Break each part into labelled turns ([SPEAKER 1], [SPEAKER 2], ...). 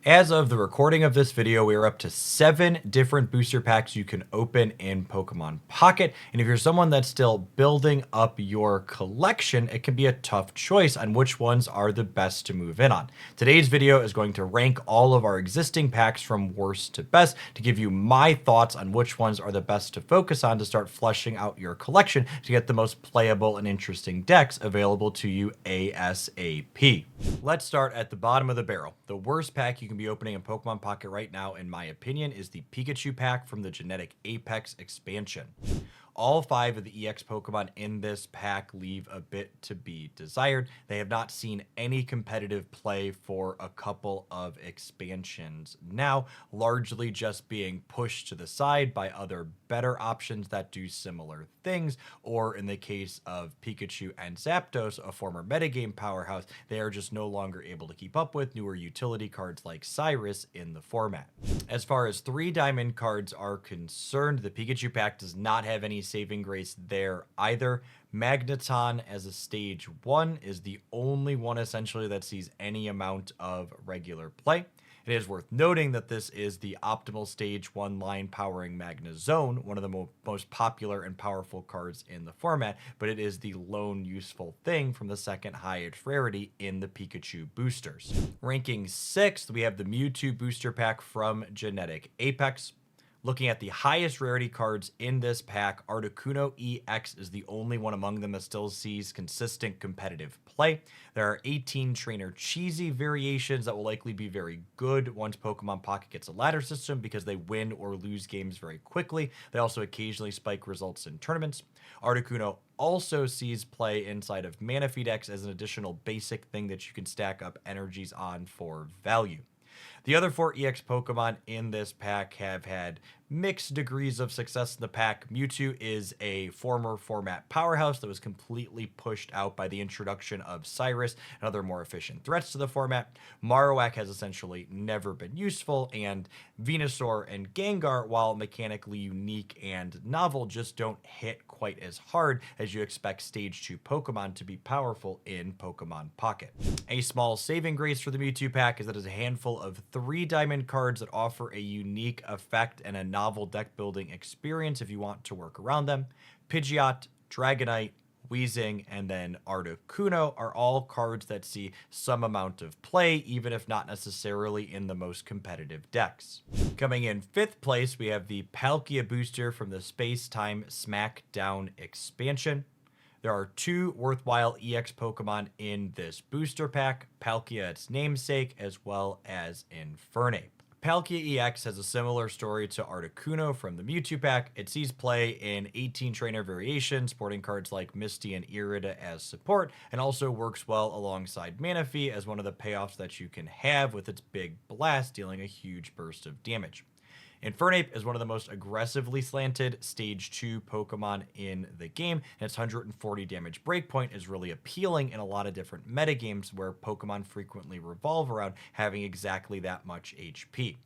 [SPEAKER 1] As of the recording of this video, we are up to 7 different booster packs you can open in Pokemon Pocket. And if you're someone that's still building up your collection, it can be a tough choice on which ones are the best to move in on. Today's video is going to rank all of our existing packs from worst to best to give you my thoughts on which ones are the best to focus on to start fleshing out your collection to get the most playable and interesting decks available to you ASAP. Let's start at the bottom of the barrel. The worst pack you can be opening in Pokemon Pocket right now, in my opinion, is the Pikachu pack from the Genetic Apex expansion. All 5 of the EX Pokemon in this pack leave a bit to be desired. They have not seen any competitive play for a couple of expansions now, largely just being pushed to the side by other better options that do similar things, or in the case of Pikachu and Zapdos, a former metagame powerhouse, they are just no longer able to keep up with newer utility cards like Cyrus in the format. As far as 3 diamond cards are concerned, the Pikachu pack does not have any saving grace there either. Magneton as a stage 1 is the only one essentially that sees any amount of regular play. It is worth noting that this is the optimal stage 1 line powering Magnezone, one of the most popular and powerful cards in the format, but it is the lone useful thing from the second highest rarity in the Pikachu boosters. Ranking 6th, we have the Mewtwo booster pack from Genetic Apex. Looking at the highest rarity cards in this pack, Articuno EX is the only one among them that still sees consistent competitive play. There are 18 Trainer Cheesy variations that will likely be very good once Pokemon Pocket gets a ladder system because they win or lose games very quickly. They also occasionally spike results in tournaments. Articuno also sees play inside of Manaphy decks as an additional basic thing that you can stack up energies on for value. The other 4 EX Pokemon in this pack have had mixed degrees of success in the pack. Mewtwo is a former format powerhouse that was completely pushed out by the introduction of Cyrus and other more efficient threats to the format. Marowak has essentially never been useful, and Venusaur and Gengar, while mechanically unique and novel, just don't hit quite as hard as you expect Stage 2 Pokemon to be powerful in Pokemon Pocket. A small saving grace for the Mewtwo pack is that it's a handful of 3 diamond cards that offer a unique effect and a novel deck building experience if you want to work around them. Pidgeot, Dragonite, Weezing, and then Articuno are all cards that see some amount of play, even if not necessarily in the most competitive decks. Coming in 5th place, we have the Palkia booster from the SpaceTime Smackdown expansion. There are 2 worthwhile EX Pokemon in this booster pack, Palkia its namesake, as well as Infernape. Palkia EX has a similar story to Articuno from the Mewtwo pack. It sees play in 18 trainer variations, sporting cards like Misty and Irida as support, and also works well alongside Manaphy as one of the payoffs that you can have with its big blast, dealing a huge burst of damage. Infernape is one of the most aggressively slanted Stage 2 Pokemon in the game, and its 140 damage breakpoint is really appealing in a lot of different metagames where Pokemon frequently revolve around having exactly that much HP.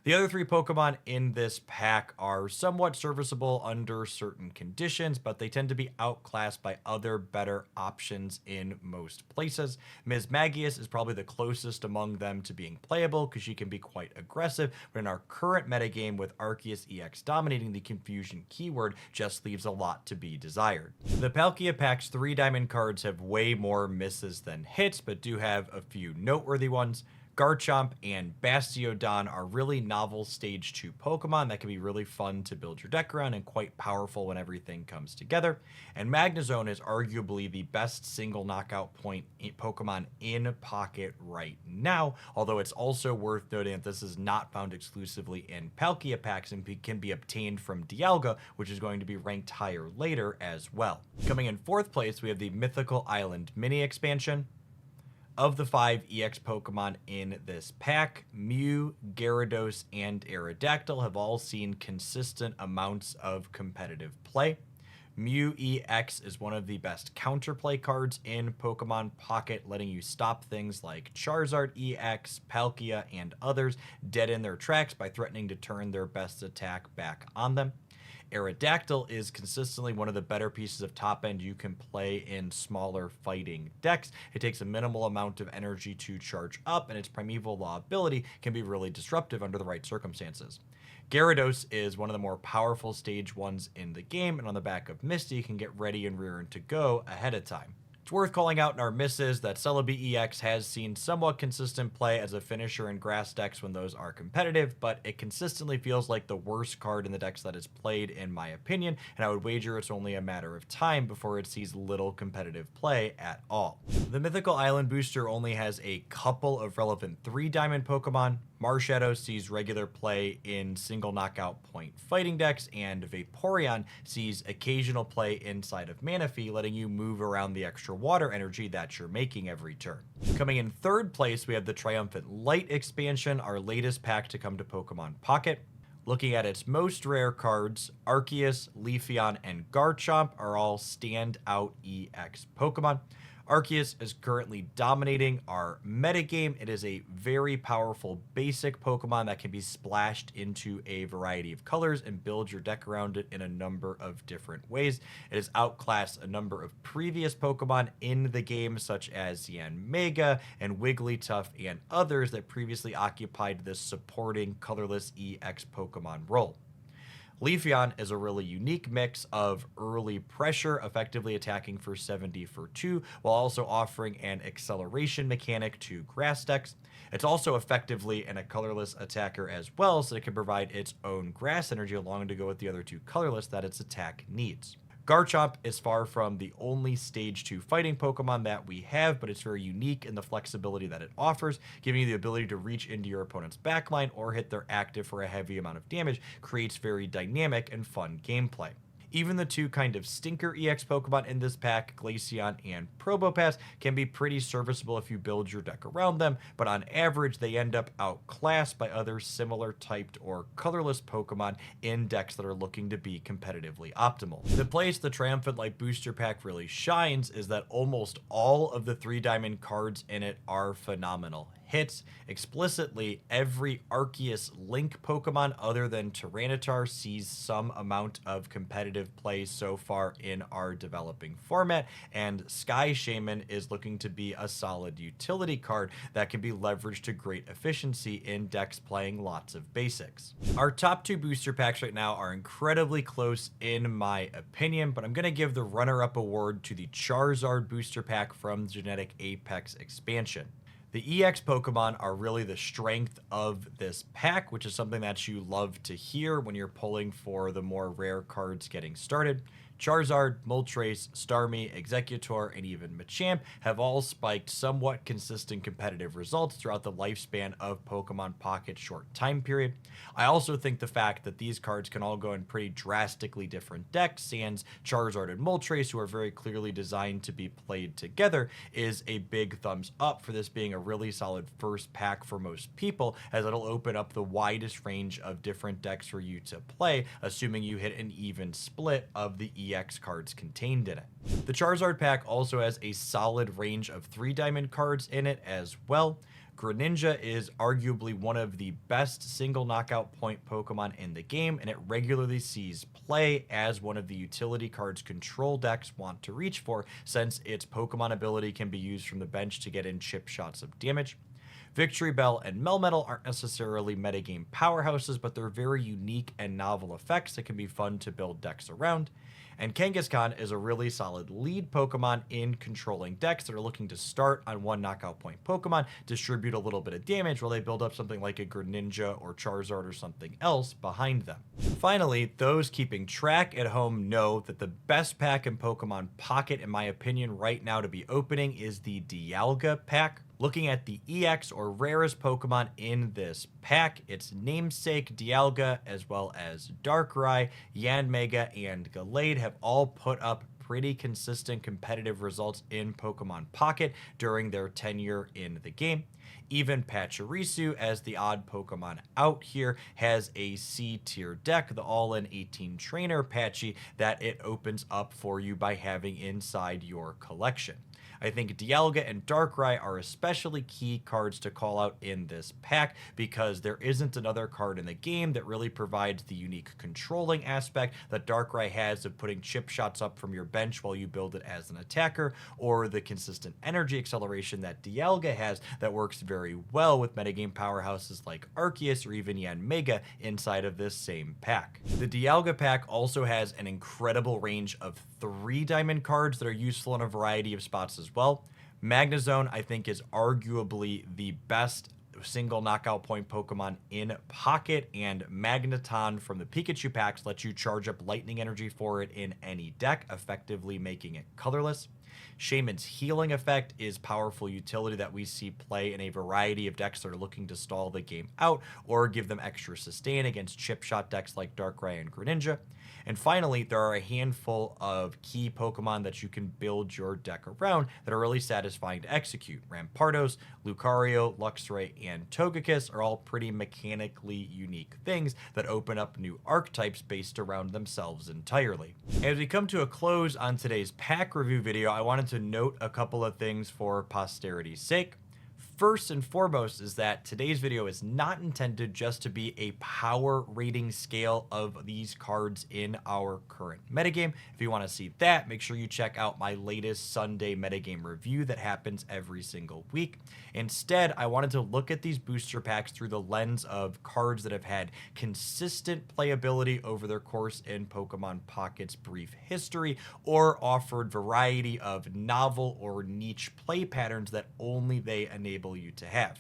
[SPEAKER 1] The other 3 Pokemon in this pack are somewhat serviceable under certain conditions, but they tend to be outclassed by other better options in most places. Ms. Magius is probably the closest among them to being playable because she can be quite aggressive, but in our current metagame with Arceus EX dominating the confusion keyword just leaves a lot to be desired. The Palkia pack's 3 diamond cards have way more misses than hits, but do have a few noteworthy ones. Garchomp and Bastiodon are really novel Stage 2 Pokemon that can be really fun to build your deck around and quite powerful when everything comes together. And Magnezone is arguably the best single knockout point Pokemon in Pocket right now, although it's also worth noting that this is not found exclusively in Palkia packs and can be obtained from Dialga, which is going to be ranked higher later as well. Coming in 4th place, we have the Mythical Island mini expansion. Of the 5 EX Pokemon in this pack, Mew, Gyarados, and Aerodactyl have all seen consistent amounts of competitive play. Mew EX is one of the best counterplay cards in Pokemon Pocket, letting you stop things like Charizard EX, Palkia, and others dead in their tracks by threatening to turn their best attack back on them. Aerodactyl is consistently one of the better pieces of top end you can play in smaller fighting decks. It takes a minimal amount of energy to charge up, and its Primeval Law ability can be really disruptive under the right circumstances. Gyarados is one of the more powerful stage 1s in the game, and on the back of Misty can get ready and rearing to go ahead of time. It's worth calling out in our misses that Celebi EX has seen somewhat consistent play as a finisher in grass decks when those are competitive, but it consistently feels like the worst card in the decks that is played, in my opinion, and I would wager it's only a matter of time before it sees little competitive play at all. The Mythical Island booster only has a couple of relevant 3-diamond Pokemon. Marshadow sees regular play in single knockout point fighting decks, and Vaporeon sees occasional play inside of Manaphy, letting you move around the extra water energy that you're making every turn. Coming in third place, we have the Triumphant Light expansion, our latest pack to come to Pokemon Pocket. Looking at its most rare cards, Arceus, Leafeon, and Garchomp are all standout EX Pokemon. Arceus is currently dominating our metagame. It is a very powerful basic Pokemon that can be splashed into a variety of colors and build your deck around it in a number of different ways. It has outclassed a number of previous Pokemon in the game, such as Yanmega and Wigglytuff and others that previously occupied this supporting colorless EX Pokemon role. Leafeon is a really unique mix of early pressure, effectively attacking for 70 for 2, while also offering an acceleration mechanic to grass decks. It's also effectively a colorless attacker as well, so it can provide its own grass energy along to go with the other 2 colorless that its attack needs. Garchomp is far from the only Stage 2 fighting Pokemon that we have, but it's very unique in the flexibility that it offers, giving you the ability to reach into your opponent's backline or hit their active for a heavy amount of damage, creates very dynamic and fun gameplay. Even the 2 kind of stinker EX Pokemon in this pack, Glaceon and Probopass, can be pretty serviceable if you build your deck around them, but on average they end up outclassed by other similar typed or colorless Pokemon in decks that are looking to be competitively optimal. The place the Triumphant Light booster pack really shines is that almost all of the 3-diamond cards in it are phenomenal hits. Explicitly, every Arceus Link Pokemon other than Tyranitar sees some amount of competitive play so far in our developing format, and Sky Shaman is looking to be a solid utility card that can be leveraged to great efficiency in decks playing lots of basics. Our top 2 booster packs right now are incredibly close in my opinion, but I'm going to give the runner-up award to the Charizard booster pack from the Genetic Apex expansion. The EX Pokemon are really the strength of this pack, which is something that you love to hear when you're pulling for the more rare cards getting started. Charizard, Moltres, Starmie, Executor, and even Machamp have all spiked somewhat consistent competitive results throughout the lifespan of Pokemon Pocket's short time period. I also think the fact that these cards can all go in pretty drastically different decks, sans Charizard and Moltres, who are very clearly designed to be played together, is a big thumbs up for this being a really solid first pack for most people, as it'll open up the widest range of different decks for you to play, assuming you hit an even split of the EX cards contained in it. The Charizard pack also has a solid range of 3-diamond cards in it as well. Greninja is arguably one of the best single knockout point Pokemon in the game, and it regularly sees play as one of the utility cards control decks want to reach for, since its Pokemon ability can be used from the bench to get in chip shots of damage. Victory Bell and Melmetal aren't necessarily metagame powerhouses, but they're very unique and novel effects that can be fun to build decks around. And Kangaskhan is a really solid lead Pokemon in controlling decks that are looking to start on 1 knockout point Pokemon, distribute a little bit of damage while they build up something like a Greninja or Charizard or something else behind them. Finally, those keeping track at home know that the best pack in Pokemon Pocket, in my opinion, right now to be opening is the Dialga pack. Looking at the EX or rarest Pokemon in this pack, its namesake Dialga, as well as Darkrai, Yanmega, and Gallade have all put up pretty consistent competitive results in Pokemon Pocket during their tenure in the game. Even Pachirisu, as the odd Pokemon out here, has a C-tier deck, the all-in 18 trainer Patchy, that it opens up for you by having inside your collection. I think Dialga and Darkrai are especially key cards to call out in this pack because there isn't another card in the game that really provides the unique controlling aspect that Darkrai has of putting chip shots up from your bench while you build it as an attacker, or the consistent energy acceleration that Dialga has that works very well with metagame powerhouses like Arceus or even Yanmega inside of this same pack. The Dialga pack also has an incredible range of 3 diamond cards that are useful in a variety of spots as well. Magnezone, I think, is arguably the best single knockout point Pokemon in Pocket, and Magneton from the Pikachu packs lets you charge up lightning energy for it in any deck, effectively making it colorless. Shaman's healing effect is powerful utility that we see play in a variety of decks that are looking to stall the game out or give them extra sustain against chip shot decks like Darkrai and Greninja. And finally, there are a handful of key Pokemon that you can build your deck around that are really satisfying to execute. Rampardos, Lucario, Luxray, and Togekiss are all pretty mechanically unique things that open up new archetypes based around themselves entirely. As we come to a close on today's pack review video, I wanted to note a couple of things for posterity's sake. First and foremost is that today's video is not intended just to be a power rating scale of these cards in our current metagame. If you want to see that, make sure you check out my latest Sunday metagame review that happens every single week. Instead, I wanted to look at these booster packs through the lens of cards that have had consistent playability over their course in Pokemon Pocket's brief history, or offered variety of novel or niche play patterns that only they enable you to have.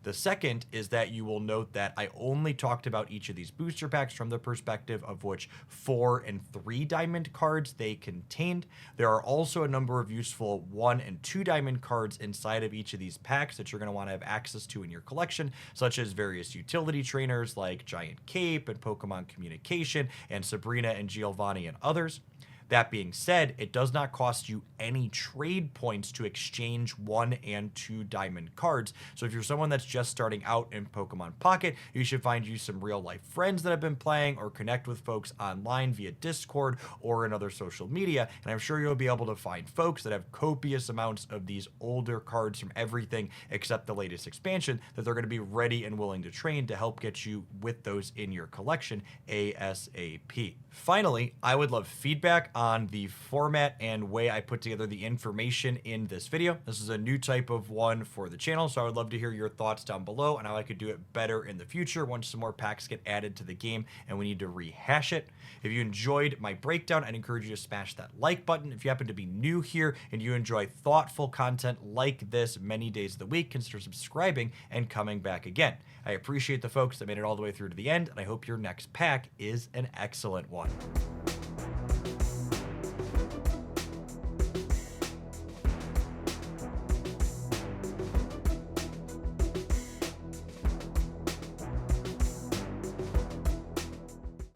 [SPEAKER 1] The second is that you will note that I only talked about each of these booster packs from the perspective of which 4 and 3 diamond cards they contained. There are also a number of useful 1 and 2 diamond cards inside of each of these packs that you're going to want to have access to in your collection, such as various utility trainers like Giant Cape and Pokemon Communication and Sabrina and Giovanni and others. That being said, it does not cost you any trade points to exchange 1 and 2 diamond cards. So if you're someone that's just starting out in Pokemon Pocket, you should find you some real life friends that have been playing, or connect with folks online via Discord or in other social media. And I'm sure you'll be able to find folks that have copious amounts of these older cards from everything except the latest expansion that they're going to be ready and willing to train to help get you with those in your collection ASAP. Finally, I would love feedback on the format and way I put together the information in this video. This is a new type of one for the channel, so I would love to hear your thoughts down below and how I could do it better in the future once some more packs get added to the game and we need to rehash it. If you enjoyed my breakdown, I'd encourage you to smash that like button. If you happen to be new here and you enjoy thoughtful content like this many days of the week, consider subscribing and coming back again. I appreciate the folks that made it all the way through to the end, and I hope your next pack is an excellent one.